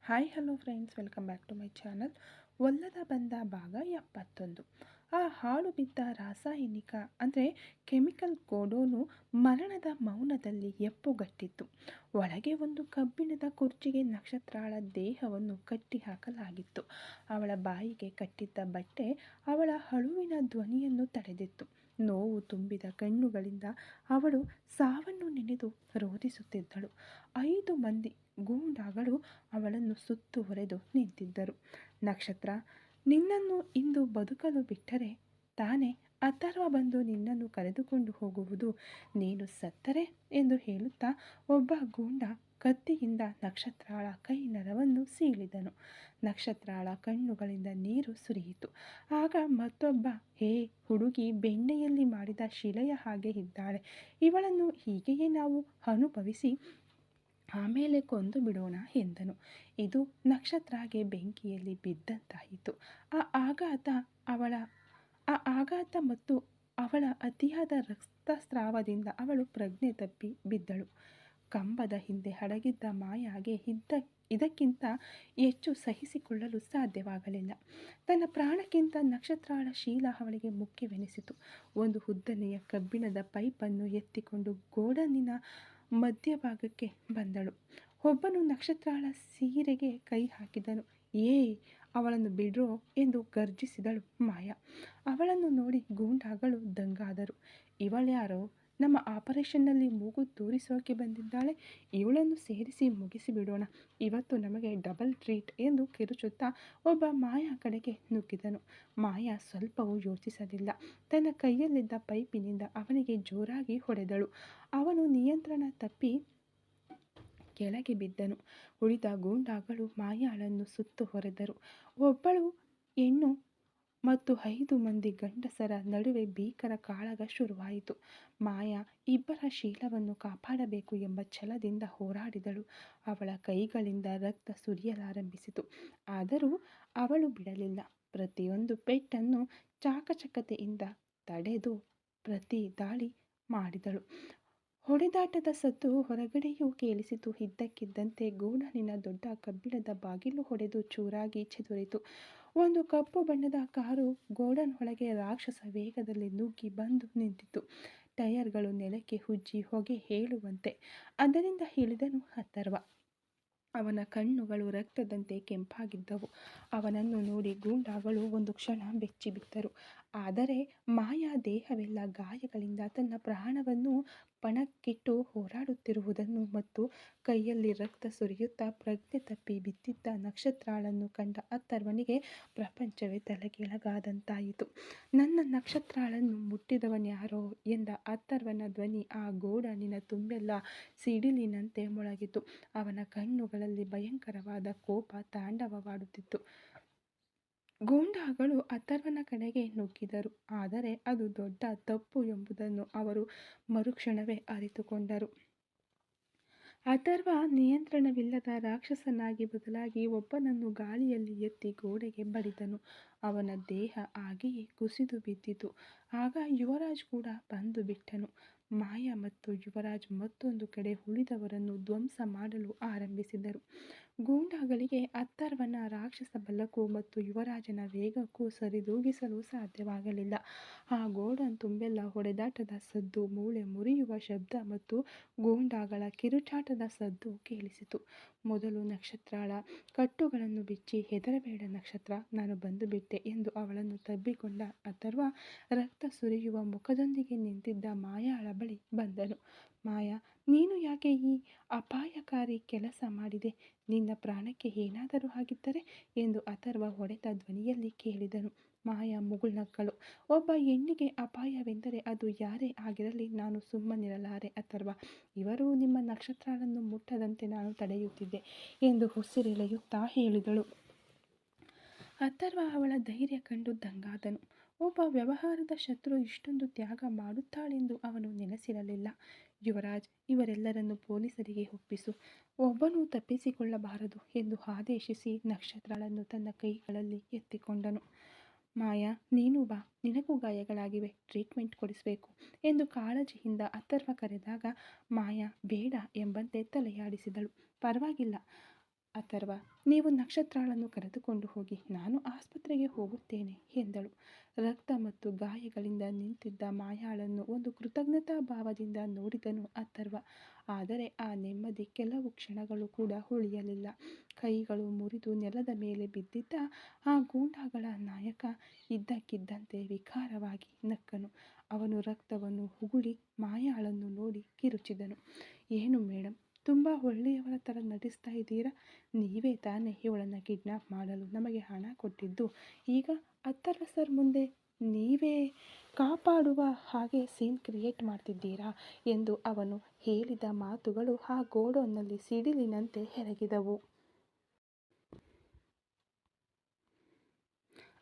Hi hello friends, welcome back to my channel. ಒಲ್ಲದ ಬಂದ ಭಾಗ 71. ಆ ಹಾಳು ಬಿದ್ದ ರಾಸಾಯನಿಕ ಅಂದರೆ ಕೆಮಿಕಲ್ ಗೋಡೋನು ಮರಣದ ಮೌನದಲ್ಲಿ ಎಪ್ಪುಗಟ್ಟಿತ್ತು. ಒಳಗೆ ಒಂದು ಕಬ್ಬಿಣದ ಕುರ್ಚಿಗೆ ನಕ್ಷತ್ರಾಳ ದೇಹವನ್ನು ಕಟ್ಟಿ ಹಾಕಲಾಗಿತ್ತು. ಅವಳ ಬಾಯಿಗೆ ಕಟ್ಟಿದ್ದ ಬಟ್ಟೆ ಅವಳ ಅಳುವಿನ ಧ್ವನಿಯನ್ನು ತಡೆದಿತ್ತು. ನೋವು ತುಂಬಿದ ಕಣ್ಣುಗಳಿಂದ ಅವಳು ಸಾವನ್ನು ನೆನೆದು ರೋಧಿಸುತ್ತಿದ್ದಳು. 5 ಮಂದಿ ಗೂಂಡಾಗಳು ಅವಳನ್ನು ಸುತ್ತುವರೆದು ನಿಂತಿದ್ದರು. ನಕ್ಷತ್ರ, ನಿನ್ನನ್ನು ಇಂದು ಬದುಕಲು ಬಿಟ್ಟರೆ ತಾನೇ ಅಥರ್ವ ಬಂದು ನಿನ್ನನ್ನು ಕರೆದುಕೊಂಡು ಹೋಗುವುದು. ನೀನು ಸತ್ತರೆ ಎಂದು ಹೇಳುತ್ತಾ ಒಬ್ಬ ಗೂಂಡ ಕತ್ತಿಯಿಂದ ನಕ್ಷತ್ರಾಳ ಕೈ ನರವನ್ನು ಸೀಳಿದನು. ನಕ್ಷತ್ರಾಳ ಕಣ್ಣುಗಳಿಂದ ನೀರು ಸುರಿಯಿತು. ಆಗ ಮತ್ತೊಬ್ಬ, ಹೇ ಹುಡುಗಿ ಬೆಣ್ಣೆಯಲ್ಲಿ ಮಾಡಿದ ಶಿಲೆಯ ಹಾಗೆ ಇದ್ದಾಳೆ, ಇವಳನ್ನು ಹೀಗೆಯೇ ನಾವು ಅನುಭವಿಸಿ ಆಮೇಲೆ ಕೊಂದು ಬಿಡೋಣ ಎಂದನು. ಇದು ನಕ್ಷತ್ರಾಗೆ ಬೆಂಕಿಯಲ್ಲಿ ಬಿದ್ದಂತಾಯಿತು. ಆ ಆಘಾತ ಮತ್ತು ಅವಳ ಅತಿಯಾದ ರಕ್ತಸ್ರಾವದಿಂದ ಅವಳು ಪ್ರಜ್ಞೆ ತಪ್ಪಿ ಬಿದ್ದಳು. ಕಂಬದ ಹಿಂದೆ ಅಡಗಿದ್ದ ಮಾಯಾಗೆ ಇದಕ್ಕಿಂತ ಹೆಚ್ಚು ಸಹಿಸಿಕೊಳ್ಳಲು ಸಾಧ್ಯವಾಗಲಿಲ್ಲ. ತನ್ನ ಪ್ರಾಣಕ್ಕಿಂತ ನಕ್ಷತ್ರಾಳ ಶೀಲ ಅವಳಿಗೆ ಮುಖ್ಯವೆನಿಸಿತು. ಒಂದು ಉದ್ದನೆಯ ಕಬ್ಬಿಣದ ಪೈಪನ್ನು ಎತ್ತಿಕೊಂಡು ಗೋಡನಿನ ಮಧ್ಯಭಾಗಕ್ಕೆ ಬಂದಳು. ಒಬ್ಬನು ನಕ್ಷತ್ರಾಳ ಸೀರೆಗೆ ಕೈ ಹಾಕಿದನು. ಅವಳನ್ನು ಬಿಡ್ರೋ ಎಂದು ಗರ್ಜಿಸಿದಳು ಮಾಯಾ. ಅವಳನ್ನು ನೋಡಿ ಗೂಂಡಾಗಳು ದಂಗಾದರು. ಇವಳ್ಯಾರೋ ನಮ್ಮ ಆಪರೇಷನ್ನಲ್ಲಿ ಮೂಗು ತೂರಿಸೋಕೆ ಬಂದಿದ್ದಾಳೆ, ಇವಳನ್ನು ಸೇರಿಸಿ ಮುಗಿಸಿಬಿಡೋಣ, ಇವತ್ತು ನಮಗೆ ಡಬಲ್ ಟ್ರೀಟ್ ಎಂದು ಕಿರುಚುತ್ತಾ ಒಬ್ಬ ಮಾಯಾ ಕಡೆಗೆ ನುಗ್ಗಿದನು. ಮಾಯಾ ಸ್ವಲ್ಪವೂ ಯೋಚಿಸಲಿಲ್ಲ. ತನ್ನ ಕೈಯಲ್ಲಿದ್ದ ಪೈಪಿನಿಂದ ಅವನಿಗೆ ಜೋರಾಗಿ ಹೊಡೆದಳು. ಅವನು ನಿಯಂತ್ರಣ ತಪ್ಪಿ ಕೆಳಗೆ ಬಿದ್ದನು. ಉಳಿದ ಗೂಂಡಾಗಳು ಮಾಯಾಳನ್ನು ಸುತ್ತು ಹೊರೆದರು. ಒಬ್ಬಳು ಹೆಣ್ಣು ಮತ್ತು 5 ಮಂದಿ ಗಂಡಸರ ನಡುವೆ ಭೀಕರ ಕಾಳಗ ಶುರುವಾಯಿತು. ಮಾಯಾ ಇಬ್ಬರ ಶೀಲವನ್ನು ಕಾಪಾಡಬೇಕು ಎಂಬ ಛಲದಿಂದ ಹೋರಾಡಿದಳು. ಅವಳ ಕೈಗಳಿಂದ ರಕ್ತ ಸುರಿಯಲಾರಂಭಿಸಿತು. ಆದರೂ ಅವಳು ಬಿಡಲಿಲ್ಲ. ಪ್ರತಿಯೊಂದು ಪೆಟ್ಟನ್ನು ಚಾಕಚಕ್ಯತೆಯಿಂದ ತಡೆದು ಪ್ರತಿ ದಾಳಿ ಮಾಡಿದಳು. ಹೊಡೆದಾಟದ ಸದ್ದು ಹೊರಗಡೆಯೂ ಕೇಳಿಸಿತು. ಇದ್ದಕ್ಕಿದ್ದಂತೆ ಗೋಡನಿನ ದೊಡ್ಡ ಕಬ್ಬಿಣದ ಬಾಗಿಲು ಹೊಡೆದು ಚೂರಾಗಿ ಚೆದುರಿತು. ಒಂದು ಕಪ್ಪು ಬಣ್ಣದ ಕಾರು ಗೋಡನ್ ಒಳಗೆ ರಾಕ್ಷಸ ವೇಗದಲ್ಲಿ ನುಗ್ಗಿ ಬಂದು ನಿಂತಿತು. ಟೈರ್ಗಳು ನೆಲಕ್ಕೆ ಉಜ್ಜಿ ಹೊಗೆ ಏಳುವಂತೆ ಅದರಿಂದ ಇಳಿದನು ಅಥರ್ವ. ಅವನ ಕಣ್ಣುಗಳು ರಕ್ತದಂತೆ ಕೆಂಪಾಗಿದ್ದವು. ಅವನನ್ನು ನೋಡಿ ಗೂಂಡಾಗಳು ಒಂದು ಕ್ಷಣ ಬೆಚ್ಚಿಬಿದ್ದರು. ಆದರೆ ಮಾಯಾ ದೇಹವೆಲ್ಲ ಗಾಯಗಳಿಂದ ತನ್ನ ಪ್ರಾಣವನ್ನು ಪಣಕ್ಕಿಟ್ಟು ಹೋರಾಡುತ್ತಿರುವುದನ್ನು ಮತ್ತು ಕೈಯಲ್ಲಿ ರಕ್ತ ಸುರಿಯುತ್ತಾ ಪ್ರಜ್ಞೆ ತಪ್ಪಿ ಬಿದ್ದಿದ್ದ ನಕ್ಷತ್ರಾಳನ್ನು ಕಂಡ ಅಥರ್ವನಿಗೆ ಪ್ರಪಂಚವೇ ತಲೆಕೆಳಗಾದಂತಾಯಿತು. ನನ್ನ ನಕ್ಷತ್ರಾಳನ್ನು ಮುಟ್ಟಿದವನ್ಯಾರೋ ಎಂದ ಅಥರ್ವನ ಧ್ವನಿ ಆ ಗೋಡನಿನ ತುಂಬೆಲ್ಲ ಸಿಡಿಲಿನಂತೆ ಮೊಳಗಿತು. ಅವನ ಕಣ್ಣುಗಳಲ್ಲಿ ಭಯಂಕರವಾದ ಕೋಪ ತಾಂಡವವಾಡುತ್ತಿತ್ತು. ಗೂಂಡಾಗಳು ಅಥರ್ವನ ಕಡೆಗೆ ನುಗ್ಗಿದರು. ಆದರೆ ಅದು ದೊಡ್ಡ ತಪ್ಪು ಎಂಬುದನ್ನು ಅವರು ಮರುಕ್ಷಣವೇ ಅರಿತುಕೊಂಡರು. ಅಥರ್ವ ನಿಯಂತ್ರಣವಿಲ್ಲದ ರಾಕ್ಷಸನಾಗಿ ಬದಲಾಗಿ ಒಬ್ಬನನ್ನು ಗಾಳಿಯಲ್ಲಿ ಎತ್ತಿ ಗೋಡೆಗೆ ಬಡಿದನು. ಅವನ ದೇಹ ಹಾಗೆಯೇ ಕುಸಿದು ಬಿದ್ದಿತು. ಆಗ ಯುವರಾಜ್ ಕೂಡ ಬಂದು ಬಿಟ್ಟನು. ಮಾಯಾ ಮತ್ತು ಯುವರಾಜ್ ಮತ್ತೊಂದು ಕಡೆ ಉಳಿದವರನ್ನು ಧ್ವಂಸ ಮಾಡಲು ಆರಂಭಿಸಿದರು. ಗೂಂಡಾಗಳಿಗೆ ಅಥರ್ವನ ರಾಕ್ಷಸ ಬಲಕ್ಕೂ ಮತ್ತು ಯುವರಾಜನ ವೇಗಕ್ಕೂ ಸರಿದೂಗಿಸಲು ಸಾಧ್ಯವಾಗಲಿಲ್ಲ. ಆ ಗೋಡನ್ ತುಂಬೆಲ್ಲ ಹೊಡೆದಾಟದ ಸದ್ದು, ಮೂಳೆ ಮುರಿಯುವ ಶಬ್ದ ಮತ್ತು ಗೂಂಡಾಗಳ ಕಿರುಚಾಟದ ಸದ್ದು ಕೇಳಿಸಿತು. ಮೊದಲು ನಕ್ಷತ್ರಾಳ ಕಟ್ಟುಗಳನ್ನು ಬಿಚ್ಚಿ, ಹೆದರಬೇಡ ನಕ್ಷತ್ರ, ನಾನು ಬಂದು ಬಿಟ್ಟೆ ಎಂದು ಅವಳನ್ನು ತಬ್ಬಿಕೊಂಡ ಅಥರ್ವ ರಕ್ತ ಸುರಿಯುವ ಮುಖದೊಂದಿಗೆ ನಿಂತಿದ್ದ ಮಾಯಾಳ ಬಳಿ ಬಂದನು. ಮಾಯಾ, ನೀನು ಯಾಕೆ ಈ ಅಪಾಯಕಾರಿ ಕೆಲಸ ಮಾಡಿದೆ? ನಿನ್ನ ಪ್ರಾಣಕ್ಕೆ ಏನಾದರೂ ಆಗಿದ್ದರೆ ಎಂದು ಅಥರ್ವ ಹೊಡೆದ ಧ್ವನಿಯಲ್ಲಿ ಕೇಳಿದನು. ಮಾಯಾ ಮುಗುಳ್ನಕ್ಕಳು. ಒಬ್ಬ ಹೆಣ್ಣಿಗೆ ಅಪಾಯವೆಂದರೆ ಅದು ಯಾರೇ ಆಗಿರಲಿ ನಾನು ಸುಮ್ಮನಿರಲಾರೆ ಅಥರ್ವ. ಇವರು ನಿಮ್ಮ ನಕ್ಷತ್ರಾಳನ್ನು ಮುಟ್ಟದಂತೆ ನಾನು ತಡೆಯುತ್ತಿದ್ದೆ ಎಂದು ಉಸಿರೆಳೆಯುತ್ತಾ ಹೇಳಿದಳು. ಅಥರ್ವ ಅವಳ ಧೈರ್ಯ ಕಂಡು ದಂಗಾದನು. ಒಬ್ಬ ವ್ಯವಹಾರದ ಶತ್ರು ಇಷ್ಟೊಂದು ತ್ಯಾಗ ಮಾಡುತ್ತಾಳೆಂದು ಅವನು ನೆನೆಸಿರಲಿಲ್ಲ. ಯುವರಾಜ್, ಇವರೆಲ್ಲರನ್ನು ಪೊಲೀಸರಿಗೆ ಒಪ್ಪಿಸು, ಒಬ್ಬನೂ ತಪ್ಪಿಸಿಕೊಳ್ಳಬಾರದು ಎಂದು ಆದೇಶಿಸಿ ನಕ್ಷತ್ರಾಳನ್ನು ತನ್ನ ಕೈಗಳಲ್ಲಿ ಎತ್ತಿಕೊಂಡನು. ಮಾಯಾ, ನೀನು ಬಾ, ನಿನಗೂ ಗಾಯಗಳಾಗಿವೆ, ಟ್ರೀಟ್ಮೆಂಟ್ ಕೊಡಿಸಬೇಕು ಎಂದು ಕಾಳಜಿಯಿಂದ ಅಥರ್ವ ಕರೆದಾಗ ಮಾಯಾ ಬೇಡ ಎಂಬಂತೆ ತಲೆಯಾಡಿಸಿದಳು. ಪರವಾಗಿಲ್ಲ, ಅಥರ್ವ, ನೀವು ನಕ್ಷತ್ರಾಳನ್ನು ಕರೆದುಕೊಂಡು ಹೋಗಿ, ನಾನು ಆಸ್ಪತ್ರೆಗೆ ಹೋಗುತ್ತೇನೆ ಎಂದಳು. ರಕ್ತ ಮತ್ತು ಗಾಯಗಳಿಂದ ನಿಂತಿದ್ದ ಮಾಯಾಳನ್ನು ಒಂದು ಕೃತಜ್ಞತಾ ಭಾವದಿಂದ ನೋಡಿದನು ಅಥರ್ವ. ಆದರೆ ಆ ನೆಮ್ಮದಿ ಕೆಲವು ಕ್ಷಣಗಳು ಕೂಡ ಉಳಿಯಲಿಲ್ಲ. ಕೈಗಳು ಮುರಿದು ನೆಲದ ಮೇಲೆ ಬಿದ್ದಿದ್ದ ಆ ಗೂಂಡಾಗಳ ನಾಯಕ ಇದ್ದಕ್ಕಿದ್ದಂತೆ ವಿಕಾರವಾಗಿ ನಕ್ಕನು. ಅವನು ರಕ್ತವನ್ನು ಉಗುಳಿ ಮಾಯಾಳನ್ನು ನೋಡಿ ಕಿರುಚಿದನು. ಏನು ಮೇಡಮ್, ತುಂಬ ಒಳ್ಳೆಯವರ ಥರ ನಟಿಸ್ತಾ ಇದ್ದೀರಾ? ನೀವೇ ತಾನೇ ಇವಳನ್ನು ಕಿಡ್ನಾಪ್ ಮಾಡಲು ನಮಗೆ ಹಣ ಕೊಟ್ಟಿದ್ದು. ಈಗ ಅಥರ್ವ ಸರ್ ಮುಂದೆ ನೀವೇ ಕಾಪಾಡುವ ಹಾಗೆ ಸೀನ್ ಕ್ರಿಯೇಟ್ ಮಾಡ್ತಿದ್ದೀರಾ ಎಂದು ಅವನು ಹೇಳಿದ ಮಾತುಗಳು ಆ ಗೋಡೌನ್ನಲ್ಲಿ ಸಿಡಿಲಿನಂತೆ ಎರಗಿದವು.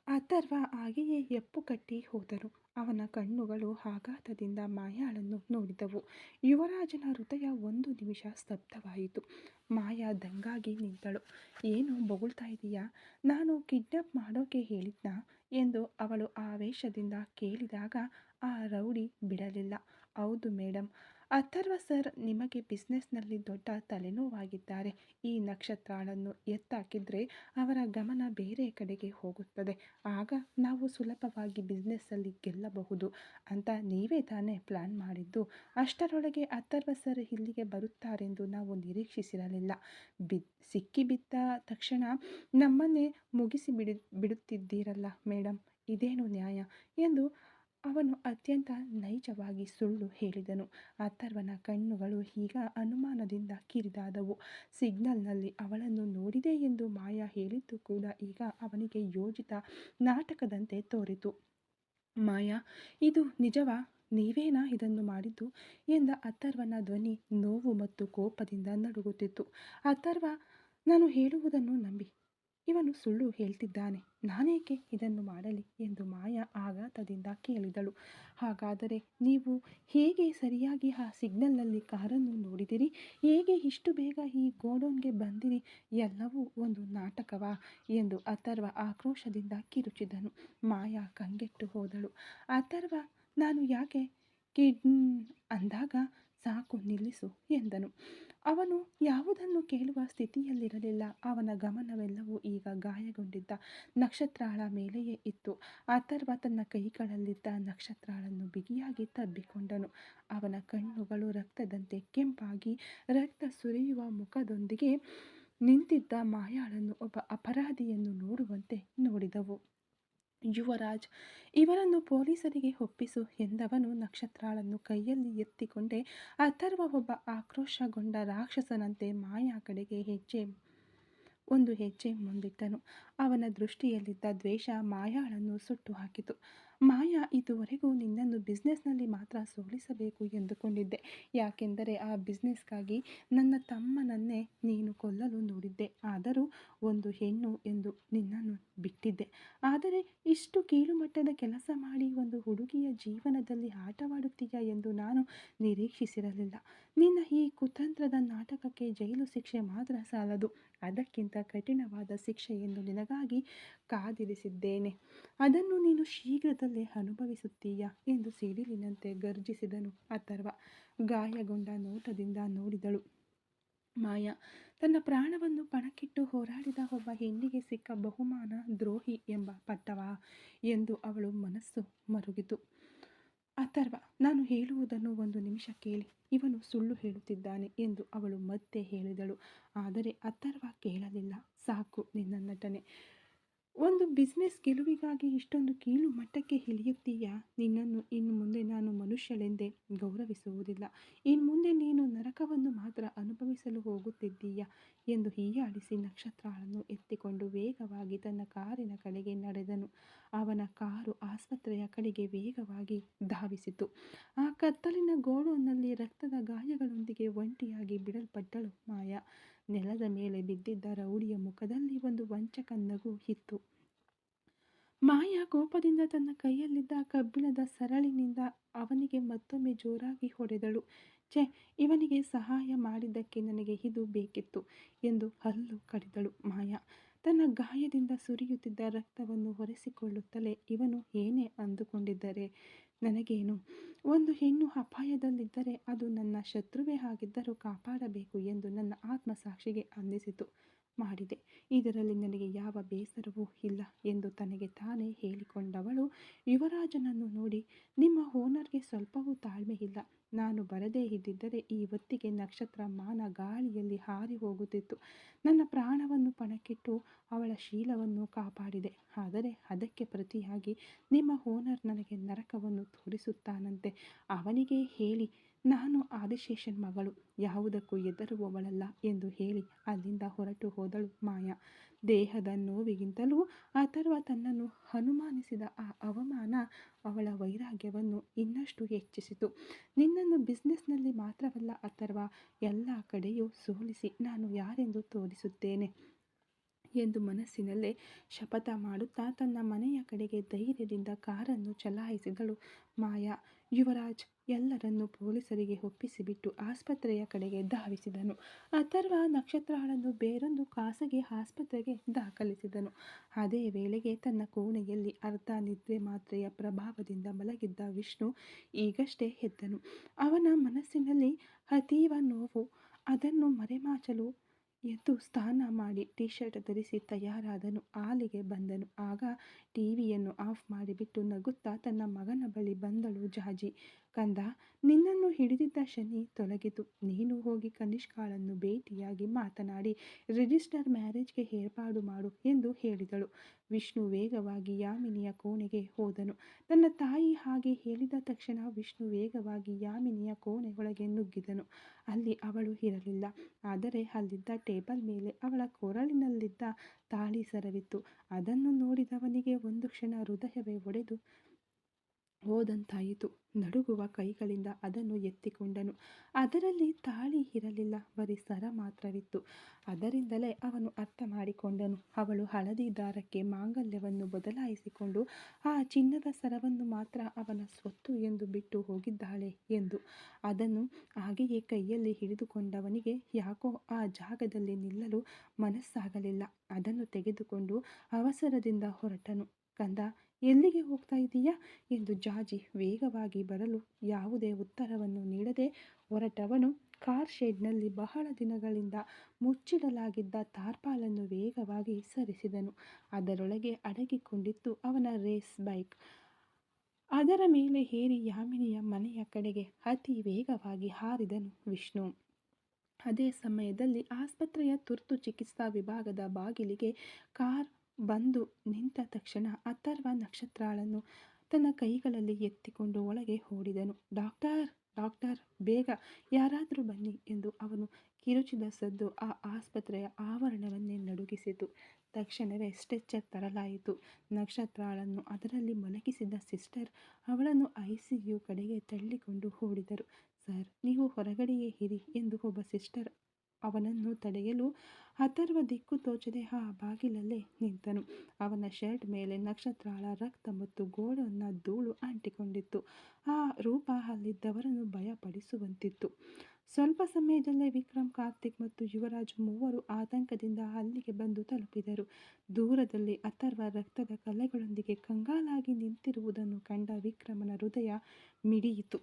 ಅಥರ್ವ ಹಾಗೆಯೇ ಎಪ್ಪು ಕಟ್ಟಿ ಹೋದನು. ಅವನ ಕಣ್ಣುಗಳು ಆಘಾತದಿಂದ ಮಾಯಾಳನ್ನು ನೋಡಿದವು. ಯುವರಾಜನ ಹೃದಯ ಒಂದು ನಿಮಿಷ ಸ್ತಬ್ಧವಾಯಿತು. ಮಾಯಾ ದಂಗಾಗಿ ನಿಂತಳು. ಏನು ಬೊಗಳ್ತಾ ಇದೀಯಾ? ನಾನು ಕಿಡ್ನಾಪ್ ಮಾಡೋಕೆ ಹೇಳಿದ್ನಾ ಎಂದು ಅವಳು ಆವೇಶದಿಂದ ಕೇಳಿದಾಗ ಆ ರೌಡಿ ಬಿಡಲಿಲ್ಲ. ಹೌದು ಮೇಡಮ್, ಅಥರ್ವ ಸರ್ ನಿಮಗೆ ಬಿಸ್ನೆಸ್ನಲ್ಲಿ ದೊಡ್ಡ ತಲೆನೋವಾಗಿದ್ದಾರೆ. ಈ ನಕ್ಷತ್ರಾಳನ್ನು ಎತ್ತಾಕಿದ್ರೆ ಅವರ ಗಮನ ಬೇರೆ ಕಡೆಗೆ ಹೋಗುತ್ತದೆ. ಆಗ ನಾವು ಸುಲಭವಾಗಿ ಬಿಸ್ನೆಸ್ಸಲ್ಲಿ ಗೆಲ್ಲಬಹುದು ಅಂತ ನೀವೇ ತಾನೇ ಪ್ಲ್ಯಾನ್ ಮಾಡಿದ್ದು. ಅಷ್ಟರೊಳಗೆ ಅಥರ್ವ ಸರ್ ಇಲ್ಲಿಗೆ ಬರುತ್ತಾರೆಂದು ನಾವು ನಿರೀಕ್ಷಿಸಿರಲಿಲ್ಲ. ಸಿಕ್ಕಿಬಿದ್ದ ತಕ್ಷಣ ನಮ್ಮನ್ನೇ ಬಿಡುತ್ತಿದ್ದೀರಲ್ಲ ಮೇಡಮ್, ಇದೇನು ನ್ಯಾಯ ಎಂದು ಅವನು ಅತ್ಯಂತ ನೈಜವಾಗಿ ಸುಳ್ಳು ಹೇಳಿದನು. ಅಥರ್ವನ ಕಣ್ಣುಗಳು ಈಗ ಅನುಮಾನದಿಂದ ಕಿರಿದಾದವು. ಸಿಗ್ನಲ್ನಲ್ಲಿ ಅವಳನ್ನು ನೋಡಿದೆ ಎಂದು ಮಾಯಾ ಹೇಳಿದ್ದು ಕೂಡ ಈಗ ಅವನಿಗೆ ಯೋಜಿತ ನಾಟಕದಂತೆ ತೋರಿತು. ಮಾಯಾ, ಇದು ನಿಜವಾ? ನೀವೇನಾ ಇದನ್ನು ಮಾಡಿದ್ದು ಎಂದ ಅಥರ್ವನ ಧ್ವನಿ ನೋವು ಮತ್ತು ಕೋಪದಿಂದ ನಡುಗುತ್ತಿತ್ತು. ಅಥರ್ವ, ನಾನು ಹೇಳುವುದನ್ನು ನಂಬಿ. ಇವನು ಸುಳ್ಳು ಹೇಳ್ತಿದ್ದಾನೆ. ನಾನೇಕೆ ಇದನ್ನು ಮಾಡಲಿ ಎಂದು ಮಾಯಾ ಆಘಾತದಿಂದ ಕೇಳಿದಳು. ಹಾಗಾದರೆ ನೀವು ಹೇಗೆ ಸರಿಯಾಗಿ ಆ ಸಿಗ್ನಲ್ನಲ್ಲಿ ಕಾರನ್ನು ನೋಡಿದಿರಿ? ಹೇಗೆ ಇಷ್ಟು ಬೇಗ ಈ ಗೋಡೌನ್ಗೆ ಬಂದಿರಿ? ಎಲ್ಲವೂ ಒಂದು ನಾಟಕವಾ ಎಂದು ಅಥರ್ವ ಆಕ್ರೋಶದಿಂದ ಕಿರುಚಿದನು. ಮಾಯಾ ಕಂಗೆಟ್ಟು ಹೋದಳು. ಅಥರ್ವ, ನಾನು ಯಾಕೆ ಅಂದಾಗ ಸಾಕು ನಿಲ್ಲಿಸು ಎಂದನು. ಅವನು ಯಾವುದನ್ನು ಕೇಳುವ ಸ್ಥಿತಿಯಲ್ಲಿರಲಿಲ್ಲ. ಅವನ ಗಮನವೆಲ್ಲವೂ ಈಗ ಗಾಯಗೊಂಡಿದ್ದ ನಕ್ಷತ್ರಾಳ ಮೇಲೆಯೇ ಇತ್ತು. ಅಥರ್ವ ತನ್ನ ಕೈಗಳಲ್ಲಿದ್ದ ನಕ್ಷತ್ರಾಳನ್ನು ಬಿಗಿಯಾಗಿ ತಬ್ಬಿಕೊಂಡನು. ಅವನ ಕಣ್ಣುಗಳು ರಕ್ತದಂತೆ ಕೆಂಪಾಗಿ ರಕ್ತ ಸುರಿಯುವ ಮುಖದೊಂದಿಗೆ ನಿಂತಿದ್ದ ಮಾಯಾಳನ್ನು ಒಬ್ಬ ಅಪರಾಧಿಯನ್ನು ನೋಡುವಂತೆ ನೋಡಿದವು. ಯುವರಾಜ್, ಇವರನ್ನು ಪೊಲೀಸರಿಗೆ ಒಪ್ಪಿಸು ಎಂದವನು ನಕ್ಷತ್ರಾಳನ್ನು ಕೈಯಲ್ಲಿ ಎತ್ತಿಕೊಂಡೇ ಅಥರ್ವ ಒಬ್ಬ ಆಕ್ರೋಶಗೊಂಡ ರಾಕ್ಷಸನಂತೆ ಮಾಯಾ ಕಡೆಗೆ ಒಂದು ಹೆಜ್ಜೆ ಮುಂದಿಟ್ಟನು. ಅವನ ದೃಷ್ಟಿಯಲ್ಲಿದ್ದ ದ್ವೇಷ ಮಾಯಾಳನ್ನು ಸುಟ್ಟು ಹಾಕಿತು. ಮಾಯಾ, ಇದುವರೆಗೂ ನಿನ್ನನ್ನು ಬಿಸ್ನೆಸ್ನಲ್ಲಿ ಮಾತ್ರ ಸೋಲಿಸಬೇಕು ಎಂದುಕೊಂಡಿದ್ದೆ. ಯಾಕೆಂದರೆ ಆ ಬಿಸ್ನೆಸ್ಗಾಗಿ ನನ್ನ ತಮ್ಮನನ್ನೇ ನೀನು ಕೊಲ್ಲಲು ನೋಡಿದ್ದೆ. ಆದರೂ ಒಂದು ಹೆಣ್ಣು ಎಂದು ನಿನ್ನನ್ನು ಬಿಟ್ಟಿದ್ದೆ. ಆದರೆ ಇಷ್ಟು ಕೀಳುಮಟ್ಟದ ಕೆಲಸ ಮಾಡಿ ಒಂದು ಹುಡುಗಿಯ ಜೀವನದಲ್ಲಿ ಆಟವಾಡುತ್ತೀಯ ಎಂದು ನಾನು ನಿರೀಕ್ಷಿಸಿರಲಿಲ್ಲ. ನಿನ್ನ ಈ ಕುತಂತ್ರದ ನಾಟಕಕ್ಕೆ ಜೈಲು ಶಿಕ್ಷೆ ಮಾತ್ರ ಸಾಲದು, ಅದಕ್ಕಿಂತ ಕಠಿಣವಾದ ಶಿಕ್ಷೆಯನ್ನು ನಿನಗಾಗಿ ಕಾದಿರಿಸಿದ್ದೇನೆ. ಅದನ್ನು ನೀನು ಶೀಘ್ರದಲ್ಲೇ ಅನುಭವಿಸುತ್ತೀಯ ಎಂದು ಸಿಡಿಲಿನಂತೆ ಗರ್ಜಿಸಿದನು ಅಥರ್ವ. ಗಾಯಗೊಂಡ ನೋಟದಿಂದ ನೋಡಿದಳು ಮಾಯಾ. ತನ್ನ ಪ್ರಾಣವನ್ನು ಪಣಕ್ಕಿಟ್ಟು ಹೋರಾಡಿದ ಒಬ್ಬ ಹೆಣ್ಣಿಗೆ ಸಿಕ್ಕ ಬಹುಮಾನ ದ್ರೋಹಿ ಎಂಬ ಪಟ್ಟವಾ ಎಂದು ಅವಳು ಮನಸ್ಸು ಮರುಗಿತು. ಅಥರ್ವ, ನಾನು ಹೇಳುವುದನ್ನು ಒಂದು ನಿಮಿಷ ಕೇಳಿ. ಇವನು ಸುಳ್ಳು ಹೇಳುತ್ತಿದ್ದಾನೆ ಎಂದು ಅವಳು ಮತ್ತೆ ಹೇಳಿದಳು. ಆದರೆ ಅಥರ್ವ ಕೇಳಲಿಲ್ಲ. ಸಾಕು ನಿನ್ನ ನಟನೆ. ಒಂದು ಬಿಸ್ನೆಸ್ ಗೆಲುವಿಗಾಗಿ ಇಷ್ಟೊಂದು ಕೀಳು ಮಟ್ಟಕ್ಕೆ ಇಳಿಯುತ್ತೀಯಾ? ನಿನ್ನನ್ನು ಇನ್ನು ಮುಂದೆ ನಾನು ಮನುಷ್ಯಳೆಂದೇ ಗೌರವಿಸುವುದಿಲ್ಲ. ಇನ್ನು ಮುಂದೆ ನೀನು ನರಕವನ್ನು ಮಾತ್ರ ಅನುಭವಿಸಲು ಹೋಗುತ್ತಿದ್ದೀಯಾ ಎಂದು ಹೀಯಾಳಿಸಿ ನಕ್ಷತ್ರಾಳನ್ನು ಎತ್ತಿಕೊಂಡು ವೇಗವಾಗಿ ತನ್ನ ಕಾರಿನ ಕಡೆಗೆ ನಡೆದನು. ಅವನ ಕಾರು ಆಸ್ಪತ್ರೆಯ ಕಡೆಗೆ ವೇಗವಾಗಿ ಧಾವಿಸಿತು. ಆ ಕತ್ತಲಿನ ಗೋಡೌನ್ನಲ್ಲಿ ರಕ್ತದ ಗಾಯಗಳೊಂದಿಗೆ ಒಂಟಿಯಾಗಿ ಬಿಡಲ್ಪಟ್ಟಳು ಮಾಯಾ. ನೆಲದ ಮೇಲೆ ಬಿದ್ದಿದ್ದ ರೌಡಿಯ ಮುಖದಲ್ಲಿ ಒಂದು ವಂಚಕ ನಗು ಇತ್ತು. ಮಾಯಾ ಕೋಪದಿಂದ ತನ್ನ ಕೈಯಲ್ಲಿದ್ದ ಕಬ್ಬಿಣದ ಸರಳಿನಿಂದ ಅವನಿಗೆ ಮತ್ತೊಮ್ಮೆ ಜೋರಾಗಿ ಹೊಡೆದಳು. ಇವನಿಗೆ ಸಹಾಯ ಮಾಡಿದ್ದಕ್ಕೆ ನನಗೆ ಇದು ಬೇಕಿತ್ತು ಎಂದು ಹಲ್ಲು ಕಡಿದಳು ಮಾಯಾ. ತನ್ನ ಗಾಯದಿಂದ ಸುರಿಯುತ್ತಿದ್ದ ರಕ್ತವನ್ನು ಒರೆಸಿಕೊಳ್ಳುತ್ತಲೇ, ಇವನು ಏನೇ ಅಂದುಕೊಂಡಿದ್ದರೆ ನನಗೇನು? ಒಂದು ಹೆಣ್ಣು ಅಪಾಯದಲ್ಲಿದ್ದರೆ ಅದು ನನ್ನ ಶತ್ರುವೇ ಆಗಿದ್ದರೂ ಕಾಪಾಡಬೇಕು ಎಂದು ನನ್ನ ಆತ್ಮಸಾಕ್ಷಿಗೆ ಅನ್ನಿಸಿತು. ಮಾಡಿದೆ. ಇದರಲ್ಲಿ ನನಗೆ ಯಾವ ಬೇಸರವೂ ಇಲ್ಲ ಎಂದು ತನಗೆ ತಾನೇ ಹೇಳಿಕೊಂಡವಳು ಯುವರಾಜನನ್ನು ನೋಡಿ, ನಿಮ್ಮ ಓನರ್ಗೆ ಸ್ವಲ್ಪವೂ ತಾಳ್ಮೆ ಇಲ್ಲ. ನಾನು ಬರದೇ ಇದ್ದಿದ್ದರೆ ಈ ಹೊತ್ತಿಗೆ ನಕ್ಷತ್ರ ಮಾನ ಗಾಳಿಯಲ್ಲಿ ಹಾರಿ ಹೋಗುತ್ತಿತ್ತು. ನನ್ನ ಪ್ರಾಣವನ್ನು ಪಣಕ್ಕಿಟ್ಟು ಅವಳ ಶೀಲವನ್ನು ಕಾಪಾಡಿದೆ. ಆದರೆ ಅದಕ್ಕೆ ಪ್ರತಿಯಾಗಿ ನಿಮ್ಮ ಓನರ್ ನನಗೆ ನರಕವನ್ನು ತೋರಿಸುತ್ತಾನಂತೆ. ಅವನಿಗೆ ಹೇಳಿ ನಾನು ಆದಿಶೇಷನ್ ಮಗಳು, ಯಾವುದಕ್ಕೂ ಹೆದರುವವಳಲ್ಲ ಎಂದು ಹೇಳಿ ಅಲ್ಲಿಂದ ಹೊರಟು ಹೋದಳು ಮಾಯಾ. ದೇಹದ ನೋವಿಗಿಂತಲೂ ಅಥರ್ವ ತನ್ನನ್ನು ಅನುಮಾನಿಸಿದ ಆ ಅವಮಾನ ಅವಳ ವೈರಾಗ್ಯವನ್ನು ಇನ್ನಷ್ಟು ಹೆಚ್ಚಿಸಿತು. ನಿನ್ನನ್ನು ಬಿಸ್ನೆಸ್ನಲ್ಲಿ ಮಾತ್ರವಲ್ಲ ಅಥರ್ವ, ಎಲ್ಲ ಕಡೆಯೂ ಸೋಲಿಸಿ ನಾನು ಯಾರೆಂದು ತೋರಿಸುತ್ತೇನೆ ಎಂದು ಮನಸ್ಸಿನಲ್ಲೇ ಶಪಥ ಮಾಡುತ್ತಾ ತನ್ನ ಮನೆಯ ಕಡೆಗೆ ಧೈರ್ಯದಿಂದ ಕಾರನ್ನು ಚಲಾಯಿಸಿದಳು ಮಾಯಾ. ಯುವರಾಜ್ ಎಲ್ಲರನ್ನೂ ಪೊಲೀಸರಿಗೆ ಒಪ್ಪಿಸಿಬಿಟ್ಟು ಆಸ್ಪತ್ರೆಯ ಕಡೆಗೆ ಧಾವಿಸಿದನು. ಅಥರ್ವ ನಕ್ಷತ್ರಳನ್ನು ಬೇರೊಂದು ಖಾಸಗಿ ಆಸ್ಪತ್ರೆಗೆ ದಾಖಲಿಸಿದನು. ಅದೇ ವೇಳೆಗೆ ತನ್ನ ಕೋಣೆಯಲ್ಲಿ ಅರ್ಧ ನಿದ್ರೆ ಮಾತ್ರೆಯ ಪ್ರಭಾವದಿಂದ ಮಲಗಿದ್ದ ವಿಷ್ಣು ಈಗಷ್ಟೇ ಎದ್ದನು. ಅವನ ಮನಸ್ಸಿನಲ್ಲಿ ಅತೀವ ನೋವು. ಅದನ್ನು ಮರೆಮಾಚಲು ಎದ್ದು ಸ್ನಾನ ಮಾಡಿ ಟೀ ಶರ್ಟ್ ಧರಿಸಿ ತಯಾರಾದನು. ಹಾಲಿಗೆ ಬಂದನು. ಆಗ ಟಿವಿಯನ್ನು ಆಫ್ ಮಾಡಿಬಿಟ್ಟು ನಗುತ್ತಾ ತನ್ನ ಮಗನ ಬಳಿ ಬಂದಳು ಜಾಜಿ. ಕಂದ, ನಿನ್ನನ್ನು ಹಿಡಿದಿದ್ದ ಶನಿ ತೊಲಗಿತು. ನೀನು ಹೋಗಿ ಕನಿಷ್ಕಾಳನ್ನು ಭೇಟಿಯಾಗಿ ಮಾತನಾಡಿ ರಿಜಿಸ್ಟರ್ ಮ್ಯಾರೇಜ್ಗೆ ಏರ್ಪಾಡು ಮಾಡು ಎಂದು ಹೇಳಿದಳು. ವಿಷ್ಣು ವೇಗವಾಗಿ ಯಾಮಿನಿಯ ಕೋಣೆಗೆ ಹೋದನು. ತನ್ನ ತಾಯಿ ಹಾಗೆ ಹೇಳಿದ ತಕ್ಷಣ ವಿಷ್ಣು ವೇಗವಾಗಿ ಯಾಮಿನಿಯ ಕೋಣೆ ಒಳಗೆ ನುಗ್ಗಿದನು. ಅಲ್ಲಿ ಅವಳು ಇರಲಿಲ್ಲ. ಆದರೆ ಅಲ್ಲಿದ್ದ ಟೇಬಲ್ ಮೇಲೆ ಅವಳ ಕೊರಳಿನಲ್ಲಿದ್ದ ತಾಳಿ ಸರವಿತ್ತು. ಅದನ್ನು ನೋಡಿದವನಿಗೆ ಒಂದು ಕ್ಷಣ ಹೃದಯವೇ ಒಡೆದು ಹೋದಂತಾಯಿತು. ನಡುಗುವ ಕೈಗಳಿಂದ ಅದನ್ನು ಎತ್ತಿಕೊಂಡನು. ಅದರಲ್ಲಿ ತಾಳಿ ಇರಲಿಲ್ಲ, ಬರೀ ಸರ ಮಾತ್ರವಿತ್ತು. ಅದರಿಂದಲೇ ಅವನು ಅರ್ಥ ಮಾಡಿಕೊಂಡನು, ಅವಳು ಹಳದಿ ದಾರಕ್ಕೆ ಮಾಂಗಲ್ಯವನ್ನು ಬದಲಾಯಿಸಿಕೊಂಡು ಆ ಚಿನ್ನದ ಸರವನ್ನು ಮಾತ್ರ ಅವನ ಸ್ವತ್ತು ಎಂದು ಬಿಟ್ಟು ಹೋಗಿದ್ದಾಳೆ ಎಂದು. ಅದನ್ನು ಹಾಗೆಯೇ ಕೈಯಲ್ಲಿ ಹಿಡಿದುಕೊಂಡವನಿಗೆ ಯಾಕೋ ಆ ಜಾಗದಲ್ಲಿ ನಿಲ್ಲಲು ಮನಸ್ಸಾಗಲಿಲ್ಲ. ಅದನ್ನು ತೆಗೆದುಕೊಂಡು ಅವಸರದಿಂದ ಹೊರಟನು. ಕಂದ, ಎಲ್ಲಿಗೆ ಹೋಗ್ತಾ ಇದೀಯಾ ಎಂದು ಜಾಜಿ ವೇಗವಾಗಿ ಬರಲು ಯಾವುದೇ ಉತ್ತರವನ್ನು ನೀಡದೆ ಹೊರಟವನು ಕಾರ್ ಶೆಡ್ನಲ್ಲಿ ಬಹಳ ದಿನಗಳಿಂದ ಮುಚ್ಚಿಡಲಾಗಿದ್ದ ತಾರ್ಪಾಲನ್ನು ವೇಗವಾಗಿ ಸರಿಸಿದನು. ಅದರೊಳಗೆ ಅಡಗಿಕೊಂಡಿತ್ತು ಅವನ ರೇಸ್ ಬೈಕ್. ಅದರ ಮೇಲೆ ಏರಿ ಯಾಮಿನಿಯ ಮನೆಯ ಕಡೆಗೆ ಅತಿ ವೇಗವಾಗಿ ಹಾರಿದನು ವಿಷ್ಣು. ಅದೇ ಸಮಯದಲ್ಲಿ ಆಸ್ಪತ್ರೆಯ ತುರ್ತು ಚಿಕಿತ್ಸಾ ವಿಭಾಗದ ಬಾಗಿಲಿಗೆ ಕಾರ್ ಬಂದು ನಿಂತ ತಕ್ಷಣ ಅಥರ್ವ ನಕ್ಷತ್ರಳನ್ನು ತನ್ನ ಕೈಗಳಲ್ಲಿ ಎತ್ತಿಕೊಂಡು ಒಳಗೆ ಓಡಿದನು. ಡಾಕ್ಟರ್, ಡಾಕ್ಟರ್, ಬೇಗ ಯಾರಾದರೂ ಬನ್ನಿ ಎಂದು ಅವನು ಕಿರುಚಿದ ಸದ್ದು ಆ ಆಸ್ಪತ್ರೆಯ ಆವರಣವನ್ನೇ ನಡುಗಿಸಿತು. ತಕ್ಷಣವೇ ಸ್ಟ್ರೆಚರ್ ತರಲಾಯಿತು. ನಕ್ಷತ್ರಳನ್ನು ಅದರಲ್ಲಿ ಮಲಗಿಸಿದ ಸಿಸ್ಟರ್ ಅವಳನ್ನು ICU ಕಡೆಗೆ ತಳ್ಳಿಕೊಂಡು ಓಡಿದರು. ಸರ್, ನೀವು ಹೊರಗಡೆಯೇ ಇರಿ ಎಂದು ಒಬ್ಬ ಸಿಸ್ಟರ್ ಅವನನ್ನು ತಡೆಯಲು ಅಥರ್ವ ದಿಕ್ಕು ತೋಚದೆ ಆ ಬಾಗಿಲಲ್ಲೇ ನಿಂತನು. ಅವನ ಶರ್ಟ್ ಮೇಲೆ ನಕ್ಷತ್ರಳ ರಕ್ತ ಮತ್ತು ಗೋಡನ್ನ ಧೂಳು ಅಂಟಿಕೊಂಡಿತ್ತು. ಆ ರೂಪ ಅಲ್ಲಿದ್ದವರನ್ನು ಭಯಪಡಿಸುವಂತಿತ್ತು. ಸ್ವಲ್ಪ ಸಮಯದಲ್ಲೇ ವಿಕ್ರಮ್, ಕಾರ್ತಿಕ್ ಮತ್ತು ಯುವರಾಜ್ ಮೂವರು ಆತಂಕದಿಂದ ಅಲ್ಲಿಗೆ ಬಂದು ತಲುಪಿದರು. ದೂರದಲ್ಲಿ ಅಥರ್ವ ರಕ್ತದ ಕಲೆಗಳೊಂದಿಗೆ ಕಂಗಾಲಾಗಿ ನಿಂತಿರುವುದನ್ನು ಕಂಡ ವಿಕ್ರಮನ ಹೃದಯ ಮಿಡಿಯಿತು.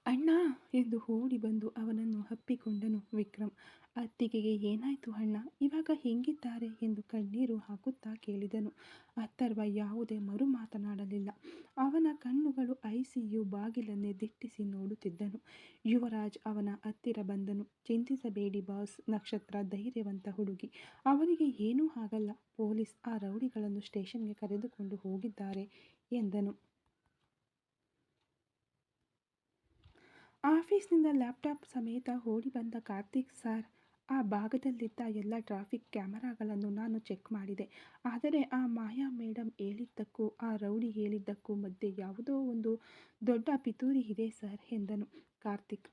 ಅಣ್ಣ ಎಂದು ಓಡಿ ಬಂದು ಅವನನ್ನು ಅಪ್ಪಿಕೊಂಡನು ವಿಕ್ರಮ್. ಅತ್ತಿಗೆಗೆ ಏನಾಯ್ತು ಅಣ್ಣ, ಇವಾಗ ಹೆಂಗಿದ್ದಾರೆ ಎಂದು ಕಣ್ಣೀರು ಹಾಕುತ್ತಾ ಕೇಳಿದನು. ಅಥರ್ವ ಯಾವುದೇ ಮರು ಮಾತನಾಡಲಿಲ್ಲ. ಅವನ ಕಣ್ಣುಗಳು ICU ಬಾಗಿಲನ್ನೇ ದಿಟ್ಟಿಸಿ ನೋಡುತ್ತಿದ್ದನು. ಯುವರಾಜ್ ಅವನ ಹತ್ತಿರ ಬಂದನು. ಚಿಂತಿಸಬೇಡಿ ಬಾಸ್, ನಕ್ಷತ್ರ ಧೈರ್ಯವಂತ ಹುಡುಗಿ, ಅವರಿಗೆ ಏನೂ ಆಗಲ್ಲ. ಪೊಲೀಸ್ ಆ ರೌಡಿಗಳನ್ನು ಸ್ಟೇಷನ್ಗೆ ಕರೆದುಕೊಂಡು ಹೋಗಿದ್ದಾರೆ ಎಂದನು. ಆಫೀಸ್ನಿಂದ ಲ್ಯಾಪ್ಟಾಪ್ ಸಮೇತ ಓಡಿ ಬಂದ ಕಾರ್ತಿಕ್, ಸರ್, ಆ ಭಾಗದಲ್ಲಿದ್ದ ಎಲ್ಲ ಟ್ರಾಫಿಕ್ ಕ್ಯಾಮರಾಗಳನ್ನು ನಾನು ಚೆಕ್ ಮಾಡಿದೆ. ಆದರೆ ಆ ಮಾಯಾ ಮೇಡಮ್ ಹೇಳಿದ್ದಕ್ಕೂ ಆ ರೌಡಿ ಹೇಳಿದ್ದಕ್ಕೂ ಮಧ್ಯೆ ಯಾವುದೋ ಒಂದು ದೊಡ್ಡ ಪಿತೂರಿ ಇದೆ ಸರ್ ಎಂದನು ಕಾರ್ತಿಕ್.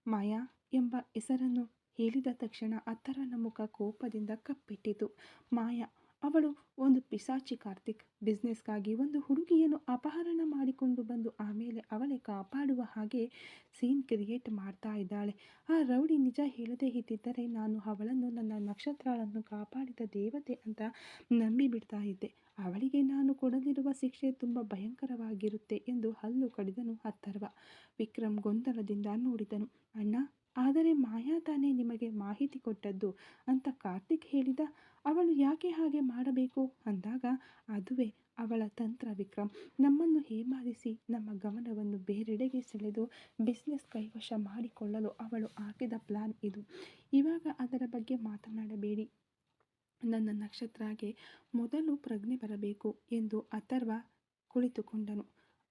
ಮಾಯಾ ಎಂಬ ಹೆಸರನ್ನು ಹೇಳಿದ ತಕ್ಷಣ ಅಥರ್ವನ ಮುಖ ಕೋಪದಿಂದ ಕಪ್ಪೆಟ್ಟಿತು. ಮಾಯಾ, ಅವಳು ಒಂದು ಪಿಶಾಚಿ ಕಾರ್ತಿಕ್. ಬಿಸ್ನೆಸ್ಗಾಗಿ ಒಂದು ಹುಡುಗಿಯನ್ನು ಅಪಹರಣ ಮಾಡಿಕೊಂಡು ಬಂದು ಆಮೇಲೆ ಅವಳೇ ಕಾಪಾಡುವ ಹಾಗೆ ಸೀನ್ ಕ್ರಿಯೇಟ್ ಮಾಡ್ತಾ ಇದ್ದಾಳೆ. ಆ ರೌಡಿ ನಿಜ ಹೇಳದೇ ಇದ್ದಿದ್ದರೆ ನಾನು ಅವಳನ್ನು ನನ್ನ ನಕ್ಷತ್ರಳನ್ನು ಕಾಪಾಡಿದ ದೇವತೆ ಅಂತ ನಂಬಿಬಿಡ್ತಾ ಇದ್ದೆ. ಅವಳಿಗೆ ನಾನು ಕೊಡಲಿರುವ ಶಿಕ್ಷೆ ತುಂಬ ಭಯಂಕರವಾಗಿರುತ್ತೆ ಎಂದು ಹಲ್ಲು ಕಡಿದನು ಅಥರ್ವ. ವಿಕ್ರಮ್ ಗೊಂದಲದಿಂದ ನೋಡಿದನು. ಅಣ್ಣ, ಆದರೆ ಮಾಯಾ ತಾನೇ ನಿಮಗೆ ಮಾಹಿತಿ ಕೊಟ್ಟದ್ದು ಅಂತ ಕಾರ್ತಿಕ್ ಹೇಳಿದ. ಅವಳು ಯಾಕೆ ಹಾಗೆ ಮಾಡಬೇಕು ಅಂದಾಗ, ಅದುವೇ ಅವಳ ತಂತ್ರ ವಿಕ್ರಮ್. ನಮ್ಮನ್ನು ಹೇಮಾರಿಸಿ ನಮ್ಮ ಗಮನವನ್ನು ಬೇರೆಡೆಗೆ ಸೆಳೆದು ಬಿಸ್ನೆಸ್ ಕೈವಶ ಮಾಡಿಕೊಳ್ಳಲು ಅವಳು ಹಾಕಿದ ಪ್ಲಾನ್ ಇದು. ಇವಾಗ ಅದರ ಬಗ್ಗೆ ಮಾತನಾಡಬೇಡಿ. ನನ್ನ ನಕ್ಷತ್ರಗೆ ಮೊದಲು ಪ್ರಜ್ಞೆ ಬರಬೇಕು ಎಂದು ಅಥರ್ವ ಕುಳಿತುಕೊಂಡನು.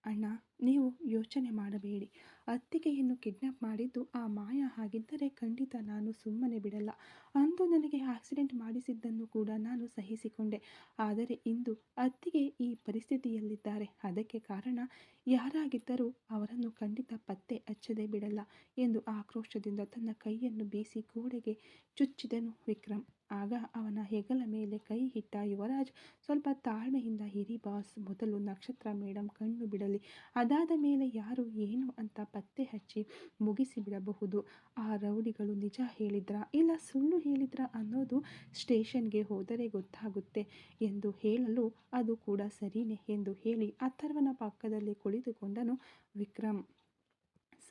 ಅಣ್ಣ, ನೀವು ಯೋಚನೆ ಮಾಡಬೇಡಿ. ಅತ್ತಿಗೆಯನ್ನು ಕಿಡ್ನಾಪ್ ಮಾಡಿದ್ದು ಆ ಮಾಯ ಆಗಿದ್ದರೆ ಖಂಡಿತ ನಾನು ಸುಮ್ಮನೆ ಬಿಡಲ್ಲ. ಅಂದು ನನಗೆ ಆಕ್ಸಿಡೆಂಟ್ ಮಾಡಿಸಿದ್ದನ್ನು ಕೂಡ ನಾನು ಸಹಿಸಿಕೊಂಡೆ. ಆದರೆ ಇಂದು ಅತ್ತಿಗೆ ಈ ಪರಿಸ್ಥಿತಿಯಲ್ಲಿದ್ದಾರೆ. ಅದಕ್ಕೆ ಕಾರಣ ಯಾರಾಗಿದ್ದರೂ ಅವರನ್ನು ಖಂಡಿತ ಪತ್ತೆ ಹಚ್ಚದೆ ಬಿಡಲ್ಲ ಎಂದು ಆಕ್ರೋಶದಿಂದ ತನ್ನ ಕೈಯನ್ನು ಬೀಸಿ ಗೋಡೆಗೆ ಚುಚ್ಚಿದನು ವಿಕ್ರಮ್. ಆಗ ಅವನ ಹೆಗಲ ಮೇಲೆ ಕೈ ಇಟ್ಟ ಯುವರಾಜ್, ಸ್ವಲ್ಪ ತಾಳ್ಮೆಯಿಂದ ಇರಿ ಬಾಸ್. ಮೊದಲು ನಕ್ಷತ್ರ ಮೇಡಮ್ ಕಣ್ಣು ಬಿಡಲಿ. ಅದಾದ ಮೇಲೆ ಯಾರು ಏನು ಅಂತ ಪತ್ತೆ ಹಚ್ಚಿ ಮುಗಿಸಿ ಬಿಡಬಹುದು. ಆ ರೌಡಿಗಳು ನಿಜ ಹೇಳಿದ್ರಾ ಇಲ್ಲ ಸುಳ್ಳು ಹೇಳಿದ್ರಾ ಅನ್ನೋದು ಸ್ಟೇಷನ್ಗೆ ಹೋದರೆ ಗೊತ್ತಾಗುತ್ತೆ ಎಂದು ಹೇಳಲು ಅದು ಕೂಡ ಸರಿನೇ ಎಂದು ಹೇಳಿ ಅಥರ್ವನ ಪಕ್ಕದಲ್ಲಿ ಕುಳಿತುಕೊಂಡನು ವಿಕ್ರಮ್.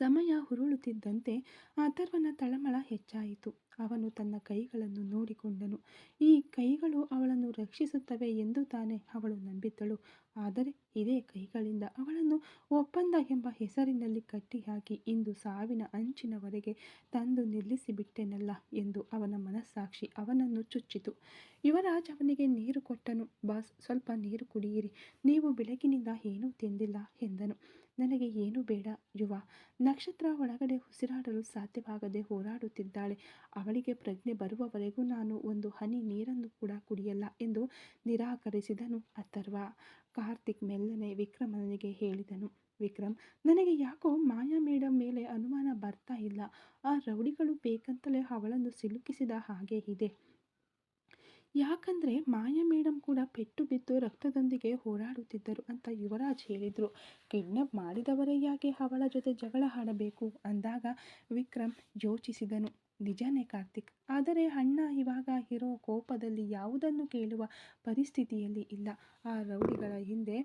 ಸಮಯ ಉರುಳುತ್ತಿದ್ದಂತೆ ಅಥರ್ವನ ತಳಮಳ ಹೆಚ್ಚಾಯಿತು. ಅವನು ತನ್ನ ಕೈಗಳನ್ನು ನೋಡಿಕೊಂಡನು. ಈ ಕೈಗಳು ಅವಳನ್ನು ರಕ್ಷಿಸುತ್ತವೆ ಎಂದು ತಾನೇ ಅವಳು ನಂಬಿದ್ದಳು. ಆದರೆ ಇದೇ ಕೈಗಳಿಂದ ಅವಳನ್ನು ಒಪ್ಪಂದ ಎಂಬ ಹೆಸರಿನಲ್ಲಿ ಕಟ್ಟಿಹಾಕಿ ಇಂದು ಸಾವಿನ ಅಂಚಿನವರೆಗೆ ತಂದು ನಿಲ್ಲಿಸಿಬಿಟ್ಟೆನಲ್ಲ ಎಂದು ಅವನ ಮನಸ್ಸಾಕ್ಷಿ ಅವನನ್ನು ಚುಚ್ಚಿತು. ಯುವರಾಜ್ ಅವನಿಗೆ ನೀರು ಕೊಟ್ಟನು. ಬಾಸ್, ಸ್ವಲ್ಪ ನೀರು ಕುಡಿಯಿರಿ. ನೀವು ಬೆಳಗಿನಿಂದ ಏನೂ ತಿಂದಿಲ್ಲ ಎಂದನು. ನನಗೆ ಏನೂ ಬೇಡ ಯುವ. ನಕ್ಷತ್ರ ಒಳಗಡೆ ಉಸಿರಾಡಲು ಸಾಧ್ಯವಾಗದೆ ಹೋರಾಡುತ್ತಿದ್ದಾಳೆ. ಅವಳಿಗೆ ಪ್ರಜ್ಞೆ ಬರುವವರೆಗೂ ನಾನು ಒಂದು ಹನಿ ನೀರನ್ನು ಕೂಡ ಕುಡಿಯಲ್ಲ ಎಂದು ನಿರಾಕರಿಸಿದನು ಅಥರ್ವ. ಕಾರ್ತಿಕ್ ಮೆಲ್ಲನೆ ವಿಕ್ರಮನಿಗೆ ಹೇಳಿದನು. ವಿಕ್ರಮ್, ನನಗೆ ಯಾಕೋ ಮಾಯಾ ಮೇಡಮ್ ಮೇಲೆ ಅನುಮಾನ ಬರ್ತಾ ಇಲ್ಲ. ಆ ರೌಡಿಗಳು ಬೇಕಂತಲೇ ಅವಳನ್ನು ಸಿಲುಕಿಸಿದ ಹಾಗೆ ಇದೆ. ಯಾಕಂದ್ರೆ ಮಾಯಾ ಮೇಡಮ್ ಕೂಡ ಪೆಟ್ಟು ಬಿದ್ದು ರಕ್ತದೊಂದಿಗೆ ಹೋರಾಡುತ್ತಿದ್ದರು ಅಂತ ಯುವರಾಜ್ ಹೇಳಿದ್ರು. ಕಿಡ್ನಾಪ್ ಮಾಡಿದವರೇ ಯಾಕೆ ಅವಳ ಜೊತೆ ಜಗಳ ಆಡಬೇಕು ಅಂದಾಗ ವಿಕ್ರಮ್ ಯೋಚಿಸಿದನು. ನಿಜಾನೇ ಕಾರ್ತಿಕ್, ಆದರೆ ಅಣ್ಣ ಇವಾಗ ಇರೋ ಕೋಪದಲ್ಲಿ ಯಾವುದನ್ನು ಕೇಳುವ ಪರಿಸ್ಥಿತಿಯಲ್ಲಿ ಇಲ್ಲ. ಆ ರೌಡಿಗಳ ಹಿಂದೆ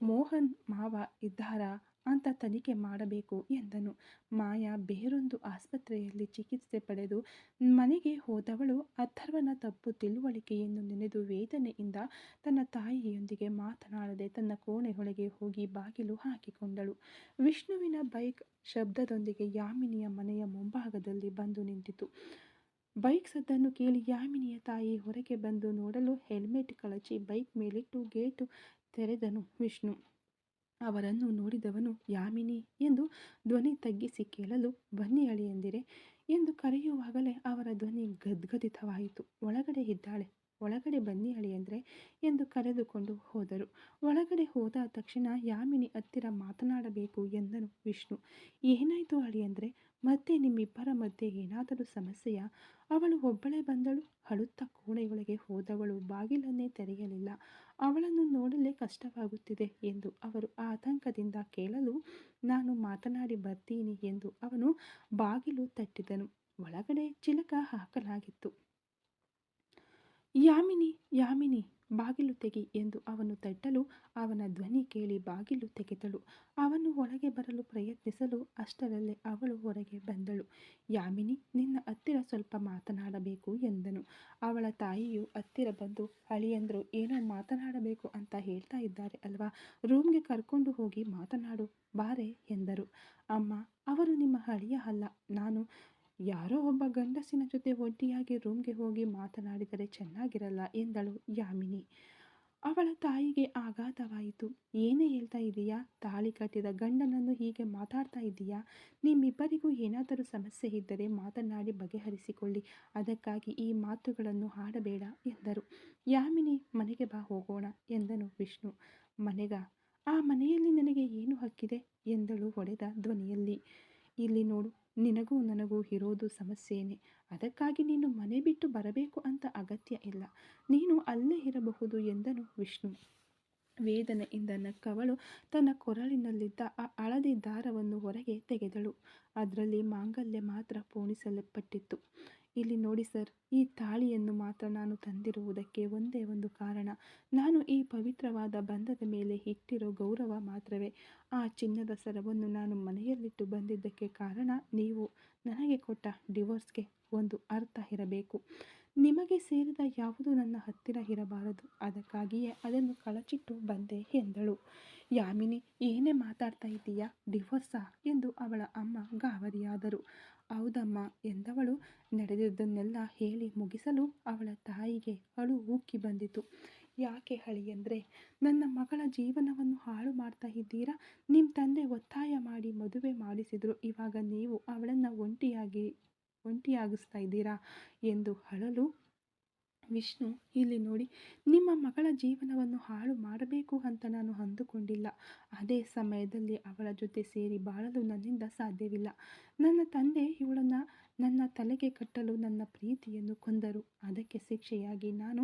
ಮೋಹನ್ ಮಾವ ಇದ್ದಾರಾ ಅಂತ ತನಿಖೆ ಮಾಡಬೇಕು ಎಂದನು. ಮಾಯಾ ಬೇರೊಂದು ಆಸ್ಪತ್ರೆಯಲ್ಲಿ ಚಿಕಿತ್ಸೆ ಪಡೆದು ಮನೆಗೆ ಹೋದವಳು. ಅಥರ್ವನ ತಪ್ಪು ತಿಳುವಳಿಕೆಯನ್ನು ನೆನೆದು ವೇದನೆಯಿಂದ ತನ್ನ ತಾಯಿಯೊಂದಿಗೆ ಮಾತನಾಡದೆ ತನ್ನ ಕೋಣೆಯೊಳಗೆ ಹೋಗಿ ಬಾಗಿಲು ಹಾಕಿಕೊಂಡಳು. ವಿಷ್ಣುವಿನ ಬೈಕ್ ಶಬ್ದದೊಂದಿಗೆ ಯಾಮಿನಿಯ ಮನೆಯ ಮುಂಭಾಗದಲ್ಲಿ ಬಂದು ನಿಂತಿತು. ಬೈಕ್ ಸದ್ದನ್ನು ಕೇಳಿ ಯಾಮಿನಿಯ ತಾಯಿ ಹೊರಗೆ ಬಂದು ನೋಡಲು ಹೆಲ್ಮೆಟ್ ಕಳಚಿ ಬೈಕ್ ಮೇಲಿಟ್ಟು ಗೇಟು ತೆರೆದನು ವಿಷ್ಣು. ಅವರನ್ನು ನೋಡಿದವನು ಯಾಮಿನಿ ಎಂದು ಧ್ವನಿ ತಗ್ಗಿಸಿ ಕೇಳಲು, ಬನ್ನಿ ಅಳಿಯಂದಿರೆ ಎಂದು ಕರೆಯುವಾಗಲೇ ಅವರ ಧ್ವನಿ ಗದ್ಗದಿತವಾಯಿತು. ಒಳಗಡೆ ಇದ್ದಾಳೆ, ಒಳಗಡೆ ಬನ್ನಿ ಅಳಿಯಂದ್ರೆ ಎಂದು ಕರೆದುಕೊಂಡು ಹೋದರು. ಒಳಗಡೆ ಹೋದ ತಕ್ಷಣ ಯಾಮಿನಿ ಹತ್ತಿರ ಮಾತನಾಡಬೇಕು ಎಂದನು ವಿಷ್ಣು. ಏನಾಯಿತು ಅಳಿಯಂದ್ರೆ, ಮತ್ತೆ ನಿಮ್ಮಿಬ್ಬರ ಮಧ್ಯೆ ಏನಾದರೂ ಸಮಸ್ಯೆಯಾ? ಅವಳು ಒಬ್ಬಳೇ ಬಂದಳು. ಅಳುತ್ತಾ ಕೋಣೆಯೊಳಗೆ ಹೋದವಳು ಬಾಗಿಲನ್ನೇ ತೆರೆಯಲಿಲ್ಲ. ಅವಳನ್ನು ನೋಡಲೇ ಕಷ್ಟವಾಗುತ್ತಿದೆ ಎಂದು ಅವರು ಆತಂಕದಿಂದ ಕೇಳಲು, ನಾನು ಮಾತನಾಡಿ ಬರ್ತೀನಿ ಎಂದು ಅವನು ಬಾಗಿಲು ತಟ್ಟಿದನು. ಒಳಗಡೆ ಚಿಲಕ ಹಾಕಲಾಗಿತ್ತು. ಯಾಮಿನಿ, ಯಾಮಿನಿ, ಬಾಗಿಲು ತೆಗಿ ಎಂದು ಅವನು ತಟ್ಟಲು ಅವನ ಧ್ವನಿ ಕೇಳಿ ಬಾಗಿಲು ತೆಗೆದಳು. ಅವನು ಒಳಗೆ ಬರಲು ಪ್ರಯತ್ನಿಸಲು ಅಷ್ಟರಲ್ಲೇ ಅವಳು ಹೊರಗೆ ಬಂದಳು. ಯಾಮಿನಿ, ನಿನ್ನ ಹತ್ತಿರ ಸ್ವಲ್ಪ ಮಾತನಾಡಬೇಕು ಎಂದನು. ಅವಳ ತಾಯಿಯು ಹತ್ತಿರ ಬಂದು, ಅಳಿಯಂದ್ರು ಏನೋ ಮಾತನಾಡಬೇಕು ಅಂತ ಹೇಳ್ತಾ ಇದ್ದಾರೆ ಅಲ್ವಾ, ರೂಮ್ಗೆ ಕರ್ಕೊಂಡು ಹೋಗಿ ಮಾತನಾಡು ಬಾರೆ ಎಂದರು. ಅಮ್ಮ, ಅವರು ನಿಮ್ಮ ಅಳಿಯ ಅಲ್ಲ. ನಾನು ಯಾರೋ ಒಬ್ಬ ಗಂಡಸಿನ ಜೊತೆ ಒಡ್ಡಿಯಾಗಿ ರೂಮ್ಗೆ ಹೋಗಿ ಮಾತನಾಡಿದರೆ ಚೆನ್ನಾಗಿರಲ್ಲ ಎಂದಳು ಯಾಮಿನಿ. ಅವಳ ತಾಯಿಗೆ ಆಘಾತವಾಯಿತು. ಏನೇ ಹೇಳ್ತಾ ಇದೀಯಾ? ತಾಳಿ ಕಟ್ಟಿದ ಗಂಡನನ್ನು ಹೀಗೆ ಮಾತಾಡ್ತಾ ಇದ್ದೀಯಾ? ನಿಮ್ಮಿಬ್ಬರಿಗೂ ಏನಾದರೂ ಸಮಸ್ಯೆ ಇದ್ದರೆ ಮಾತನಾಡಿ ಬಗೆಹರಿಸಿಕೊಳ್ಳಿ. ಅದಕ್ಕಾಗಿ ಈ ಮಾತುಗಳನ್ನು ಆಡಬೇಡ ಎಂದರು. ಯಾಮಿನಿ, ಮನೆಗೆ ಬಾ ಹೋಗೋಣ ಎಂದನು ವಿಷ್ಣು. ಮನೆಗ? ಆ ಮನೆಯಲ್ಲಿ ನನಗೆ ಏನು ಹಕ್ಕಿದೆ ಎಂದಳು ಒಡೆದ ಧ್ವನಿಯಲ್ಲಿ. ಇಲ್ಲಿ ನೋಡು, ನಿನಗೂ ನನಗೂ ಇರೋದು ಸಮಸ್ಯೆನೇ. ಅದಕ್ಕಾಗಿ ನೀನು ಮನೆ ಬಿಟ್ಟು ಬರಬೇಕು ಅಂತ ಅಗತ್ಯ ಇಲ್ಲ. ನೀನು ಅಲ್ಲೇ ಇರಬಹುದು ಎಂದನು ವಿಷ್ಣು. ವೇದನೆಯಿಂದ ನಕ್ಕವಳು ತನ್ನ ಕೊರಳಿನಲ್ಲಿದ್ದ ಆ ಹಳದಿ ದಾರವನ್ನು ಹೊರಗೆ ತೆಗೆದಳು. ಅದರಲ್ಲಿ ಮಾಂಗಲ್ಯ ಮಾತ್ರ ಪೋಣಿಸಲ್ಪಟ್ಟಿತ್ತು. ಇಲ್ಲಿ ನೋಡಿ ಸರ್, ಈ ತಾಳಿಯನ್ನು ಮಾತ್ರ ನಾನು ತಂದಿರುವುದಕ್ಕೆ ಒಂದೇ ಒಂದು ಕಾರಣ. ನಾನು ಈ ಪವಿತ್ರವಾದ ಬಂಧದ ಮೇಲೆ ಇಟ್ಟಿರೋ ಗೌರವ ಮಾತ್ರವೇ. ಆ ಚಿನ್ನದ ಸರವನ್ನು ನಾನು ಮನೆಯಲ್ಲಿಟ್ಟು ಬಂದಿದ್ದಕ್ಕೆ ಕಾರಣ ನೀವು. ನನಗೆ ಕೊಟ್ಟ ಡಿವೋರ್ಸ್ಗೆ ಒಂದು ಅರ್ಥ ಇರಬೇಕು. ನಿಮಗೆ ಸೇರಿದ ಯಾವುದು ನನ್ನ ಹತ್ತಿರ ಇರಬಾರದು. ಅದಕ್ಕಾಗಿಯೇ ಅದನ್ನು ಕಳಚಿಟ್ಟು ಬಂದೆ ಎಂದಳು. ಯಾಮಿನಿ, ಏನೇ ಮಾತಾಡ್ತಾ ಇದ್ದೀಯಾ? ಡಿವೋರ್ಸಾ ಎಂದು ಅವಳ ಅಮ್ಮ ಗಾಬರಿಯಾದರು. ಹೌದಮ್ಮ ಎಂದವಳು. ನಡೆದಿದ್ದನ್ನೆಲ್ಲ ಹೇಳಿ ಮುಗಿಸಲು ಅವಳ ತಾಯಿಗೆ ಅಳು ಉಕ್ಕಿ ಬಂದಿತು. ಯಾಕೆ ಅಳಿಯಂದ್ರೆ, ನನ್ನ ಮಗಳ ಜೀವನವನ್ನು ಹಾಳು ಮಾಡ್ತಾ ಇದ್ದೀರಾ? ನಿಮ್ಮ ತಂದೆ ಒತ್ತಾಯ ಮಾಡಿ ಮದುವೆ ಮಾಡಿಸಿದ್ರು. ಇವಾಗ ನೀವು ಅವಳನ್ನು ಒಂಟಿಯಾಗಿಸ್ತಾ ಇದ್ದೀರಾ ಎಂದು ಅಳಲು. ವಿಷ್ಣು, ಇಲ್ಲಿ ನೋಡಿ, ನಿಮ್ಮ ಮಗಳ ಜೀವನವನ್ನು ಹಾಳು ಮಾಡಬೇಕು ಅಂತ ನಾನು ಅಂದುಕೊಂಡಿಲ್ಲ. ಅದೇ ಸಮಯದಲ್ಲಿ ಅವಳ ಜೊತೆ ಸೇರಿ ಬಾಳಲು ನನ್ನಿಂದ ಸಾಧ್ಯವಿಲ್ಲ. ನನ್ನ ತಂದೆ ಇವಳನ್ನು ನನ್ನ ತಲೆಗೆ ಕಟ್ಟಲು ನನ್ನ ಪ್ರೀತಿಯನ್ನು ಕೊಂದರು. ಅದಕ್ಕೆ ಶಿಕ್ಷೆಯಾಗಿ ನಾನು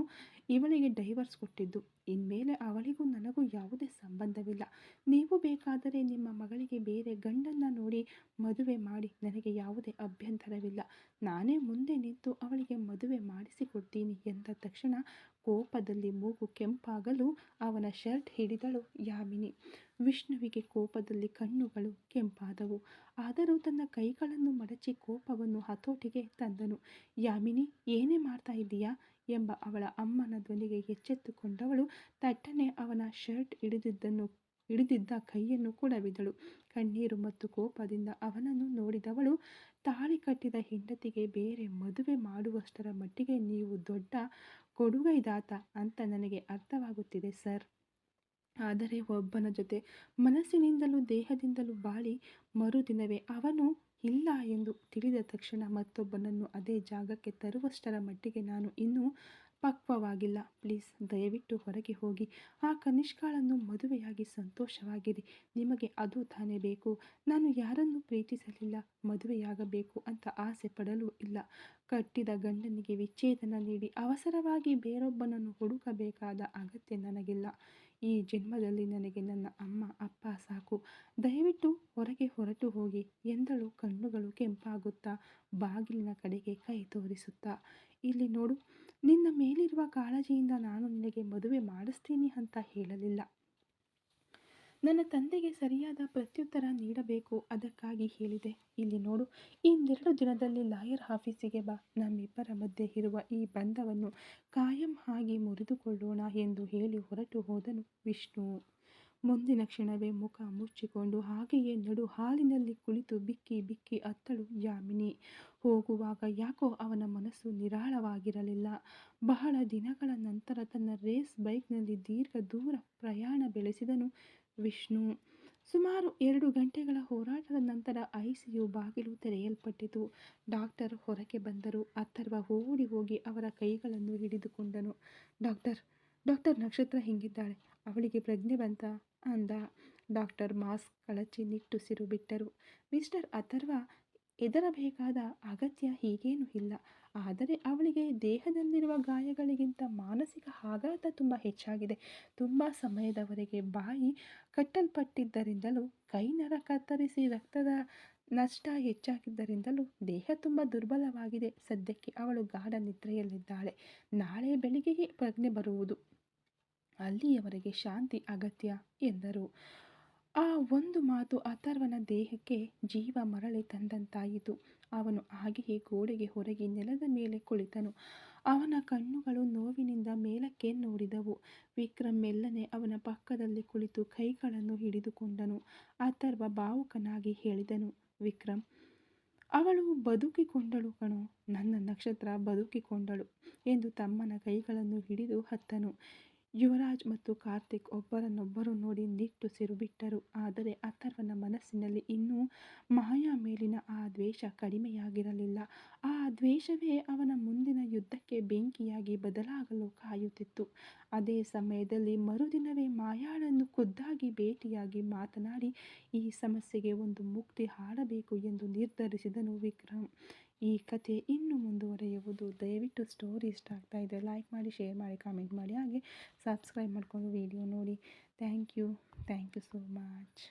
ಇವಳಿಗೆ ಡೈವರ್ಸ್ ಕೊಟ್ಟಿದ್ದು. ಇನ್ಮೇಲೆ ಅವಳಿಗೂ ನನಗೂ ಯಾವುದೇ ಸಂಬಂಧವಿಲ್ಲ. ನೀವು ಬೇಕಾದರೆ ನಿಮ್ಮ ಮಗಳಿಗೆ ಬೇರೆ ಗಂಡನ್ನು ನೋಡಿ ಮದುವೆ ಮಾಡಿ, ನನಗೆ ಯಾವುದೇ ಅಭ್ಯಂತರವಿಲ್ಲ. ನಾನೇ ಮುಂದೆ ನಿಂತು ಅವಳಿಗೆ ಮದುವೆ ಮಾಡಿಸಿಕೊಡ್ತೀನಿ ಎಂದ ತಕ್ಷಣ ಕೋಪದಲ್ಲಿ ಮೂಗು ಕೆಂಪಾಗಲು ಅವನ ಶರ್ಟ್ ಹಿಡಿದಳು ಯಾಮಿನಿ. ವಿಷ್ಣುವಿಗೆ ಕೋಪದಲ್ಲಿ ಕಣ್ಣುಗಳು ಕೆಂಪಾದವು. ಆದರೂ ತನ್ನ ಕೈಗಳನ್ನು ಮಡಚಿ ಕೋಪವನ್ನು ಹತೋಟಿಗೆ ತಂದನು. ಯಾಮಿನಿ, ಏನೇ ಮಾಡ್ತಾ ಇದ್ದೀಯಾ ಎಂಬ ಅವಳ ಅಮ್ಮನ ಧ್ವನಿಗೆ ಎಚ್ಚೆತ್ತುಕೊಂಡವಳು ತಟ್ಟನೆ ಅವನ ಶರ್ಟ್ ಹಿಡಿದಿದ್ದ ಕೈಯನ್ನು ಕೂಡಬಿದ್ದಳು. ಕಣ್ಣೀರು ಮತ್ತು ಕೋಪದಿಂದ ಅವನನ್ನು ನೋಡಿದವಳು, ತಾಳಿ ಕಟ್ಟಿದ ಹೆಂಡತಿಗೆ ಬೇರೆ ಮದುವೆ ಮಾಡುವಷ್ಟರ ಮಟ್ಟಿಗೆ ನೀವು ದೊಡ್ಡ ಕೊಡುಗೈದಾತ ಅಂತ ನನಗೆ ಅರ್ಥವಾಗುತ್ತಿದೆ ಸರ್. ಆದರೆ ಒಬ್ಬನ ಜೊತೆ ಮನಸ್ಸಿನಿಂದಲೂ ದೇಹದಿಂದಲೂ ಬಾಳಿ ಮರುದಿನವೇ ಅವನು ಇಲ್ಲ ಎಂದು ತಿಳಿದ ತಕ್ಷಣ ಮತ್ತೊಬ್ಬನನ್ನು ಅದೇ ಜಾಗಕ್ಕೆ ತರುವಷ್ಟರ ಮಟ್ಟಿಗೆ ನಾನು ಇನ್ನೂ ಪಕ್ವವಾಗಿಲ್ಲ. ಪ್ಲೀಸ್, ದಯವಿಟ್ಟು ಹೊರಗೆ ಹೋಗಿ ಆ ಕನಿಷ್ಕಾಳನ್ನು ಮದುವೆಯಾಗಿ ಸಂತೋಷವಾಗಿರಿ. ನಿಮಗೆ ಅದು ತಾನೇ ಬೇಕು. ನಾನು ಯಾರನ್ನು ಪ್ರೀತಿಸಲಿಲ್ಲ, ಮದುವೆಯಾಗಬೇಕು ಅಂತ ಆಸೆ ಪಡಲೂ ಇಲ್ಲ. ಕಟ್ಟಿದ ಗಂಡನಿಗೆ ವಿಚ್ಛೇದನ ನೀಡಿ ಅವಸರವಾಗಿ ಬೇರೊಬ್ಬನನ್ನು ಹುಡುಕಬೇಕಾದ ಅಗತ್ಯ ನನಗಿಲ್ಲ. ಈ ಜನ್ಮದಲ್ಲಿ ನನಗೆ ನನ್ನ ಅಮ್ಮ ಅಪ್ಪ ಸಾಕು. ದಯವಿಟ್ಟು ಹೊರಗೆ ಹೊರಟು ಹೋಗಿ ಎಂದಳು, ಕಣ್ಣುಗಳು ಕೆಂಪಾಗುತ್ತಾ ಬಾಗಿಲಿನ ಕಡೆಗೆ ಕೈ ತೋರಿಸುತ್ತಾ. ಇಲ್ಲಿ ನೋಡು, ನಿನ್ನ ಮೇಲಿರುವ ಕಾಳಜಿಯಿಂದ ನಾನು ನಿನಗೆ ಮದುವೆ ಮಾಡಿಸ್ತೀನಿ ಅಂತ ಹೇಳಲಿಲ್ಲ. ನನ್ನ ತಂದೆಗೆ ಸರಿಯಾದ ಪ್ರತ್ಯುತ್ತರ ನೀಡಬೇಕು, ಅದಕ್ಕಾಗಿ ಹೇಳಿದೆ. ಇಲ್ಲಿ ನೋಡು, ಇನ್ನೆರಡು ದಿನದಲ್ಲಿ ಲಾಯರ್ ಆಫೀಸಿಗೆ ಬಾ. ನಮ್ಮಿಬ್ಬರ ಮಧ್ಯೆ ಇರುವ ಈ ಬಂಧವನ್ನು ಕಾಯಂ ಆಗಿ ಮುರಿದುಕೊಳ್ಳೋಣ ಎಂದು ಹೇಳಿ ಹೊರಟು ಹೋದನು ವಿಷ್ಣು. ಮುಂದಿನ ಕ್ಷಣವೇ ಮುಖ ಮುಚ್ಚಿಕೊಂಡು ಹಾಗೆಯೇ ನಡು ಹಾಲಿನಲ್ಲಿ ಕುಳಿತು ಬಿಕ್ಕಿ ಬಿಕ್ಕಿ ಅತ್ತಳು ಯಾಮಿನಿ. ಹೋಗುವಾಗ ಯಾಕೋ ಅವನ ಮನಸ್ಸು ನಿರಾಳವಾಗಿರಲಿಲ್ಲ. ಬಹಳ ದಿನಗಳ ನಂತರ ತನ್ನ ರೇಸ್ ಬೈಕ್ನಲ್ಲಿ ದೀರ್ಘ ದೂರ ಪ್ರಯಾಣ ಬೆಳೆಸಿದನು ವಿಷ್ಣು. ಸುಮಾರು 2 ಗಂಟೆಗಳ ಹೋರಾಟದ ನಂತರ ICU ಬಾಗಿಲು ತೆರೆಯಲ್ಪಟ್ಟಿತು. ಡಾಕ್ಟರ್ ಹೊರಗೆ ಬಂದರು. ಅಥರ್ವ ಓಡಿ ಹೋಗಿ ಅವರ ಕೈಗಳನ್ನು ಹಿಡಿದುಕೊಂಡನು. ಡಾಕ್ಟರ್ ನಕ್ಷತ್ರ ಹಿಂಗಿದ್ದಾಳೆ, ಅವಳಿಗೆ ಪ್ರಜ್ಞೆ ಬಂತ ಅಂದ. ಡಾಕ್ಟರ್ ಮಾಸ್ಕ್ ಕಳಚಿ ನಿಟ್ಟುಸಿರು ಬಿಟ್ಟರು. ಮಿಸ್ಟರ್ ಅಥರ್ವ, ಹೆದರಬೇಕಾದ ಅಗತ್ಯ ಹೀಗೇನೂ ಇಲ್ಲ. ಆದರೆ ಅವಳಿಗೆ ದೇಹದಲ್ಲಿರುವ ಗಾಯಗಳಿಗಿಂತ ಮಾನಸಿಕ ಆಘಾತ ತುಂಬ ಹೆಚ್ಚಾಗಿದೆ. ತುಂಬ ಸಮಯದವರೆಗೆ ಬಾಯಿ ಕಟ್ಟಲ್ಪಟ್ಟಿದ್ದರಿಂದಲೂ, ಕೈ ನರ ಕತ್ತರಿಸಿ ರಕ್ತದ ನಷ್ಟ ಹೆಚ್ಚಾಗಿದ್ದರಿಂದಲೂ ದೇಹ ತುಂಬ ದುರ್ಬಲವಾಗಿದೆ. ಸದ್ಯಕ್ಕೆ ಅವಳು ಗಾಢ ನಿದ್ರೆಯಲ್ಲಿದ್ದಾಳೆ. ನಾಳೆ ಬೆಳಿಗ್ಗೆಯೇ ಪ್ರಜ್ಞೆ ಬರುವುದು. ಅಲ್ಲಿಯವರೆಗೆ ಶಾಂತಿ ಅಗತ್ಯ ಎಂದರು. ಆ ಒಂದು ಮಾತು ಅಥರ್ವನ ದೇಹಕ್ಕೆ ಜೀವ ಮರಳಿ ತಂದಂತಾಯಿತು. ಅವನು ಹಾಗೆಯೇ ಗೋಡೆಗೆ ಹೊರಗೆ ನೆಲದ ಮೇಲೆ ಕುಳಿತನು. ಅವನ ಕಣ್ಣುಗಳು ನೋವಿನಿಂದ ಮೇಲಕ್ಕೆ ನೋಡಿದವು. ವಿಕ್ರಮ್ ಮೆಲ್ಲನೆ ಅವನ ಪಕ್ಕದಲ್ಲಿ ಕುಳಿತು ಕೈಗಳನ್ನು ಹಿಡಿದುಕೊಂಡನು. ಅಥರ್ವ ಭಾವುಕನಾಗಿ ಹೇಳಿದನು, ವಿಕ್ರಮ್, ಅವಳು ಬದುಕಿಕೊಂಡಳು ಕಣೋ, ನನ್ನ ನಕ್ಷತ್ರ ಬದುಕಿಕೊಂಡಳು ಎಂದು ತಮ್ಮನ ಕೈಗಳನ್ನು ಹಿಡಿದು ಹತ್ತನು. ಯುವರಾಜ್ ಮತ್ತು ಕಾರ್ತಿಕ್ ಒಬ್ಬರನ್ನೊಬ್ಬರು ನೋಡಿ ನಿಟ್ಟುಸಿರು ಬಿಟ್ಟರು. ಆದರೆ ಅಥರ್ವನ ಮನಸ್ಸಿನಲ್ಲಿ ಇನ್ನೂ ಮಾಯಾ ಮೇಲಿನ ಆ ದ್ವೇಷ ಕಡಿಮೆಯಾಗಿರಲಿಲ್ಲ. ಆ ದ್ವೇಷವೇ ಅವನ ಮುಂದಿನ ಯುದ್ಧಕ್ಕೆ ಬೆಂಕಿಯಾಗಿ ಬದಲಾಗಲು ಕಾಯುತ್ತಿತ್ತು. ಅದೇ ಸಮಯದಲ್ಲಿ ಮರುದಿನವೇ ಮಾಯಾಳನ್ನು ಖುದ್ದಾಗಿ ಭೇಟಿಯಾಗಿ ಮಾತನಾಡಿ ಈ ಸಮಸ್ಯೆಗೆ ಒಂದು ಮುಕ್ತಿ ಹಾಡಬೇಕು ಎಂದು ನಿರ್ಧರಿಸಿದನು ವಿಕ್ರಮ್. ಈ ಕತೆ ಇನ್ನೂ ಮುಂದುವರಿಯುವುದು. ದಯವಿಟ್ಟು ಸ್ಟೋರಿ ಇಷ್ಟ ಆಗ್ತಾ ಇದೆ ಲೈಕ್ ಮಾಡಿ, ಶೇರ್ ಮಾಡಿ, ಕಾಮೆಂಟ್ ಮಾಡಿ, ಹಾಗೆ ಸಬ್ಸ್ಕ್ರೈಬ್ ಮಾಡಿಕೊಂಡು ವಿಡಿಯೋ ನೋಡಿ. Thank you so much.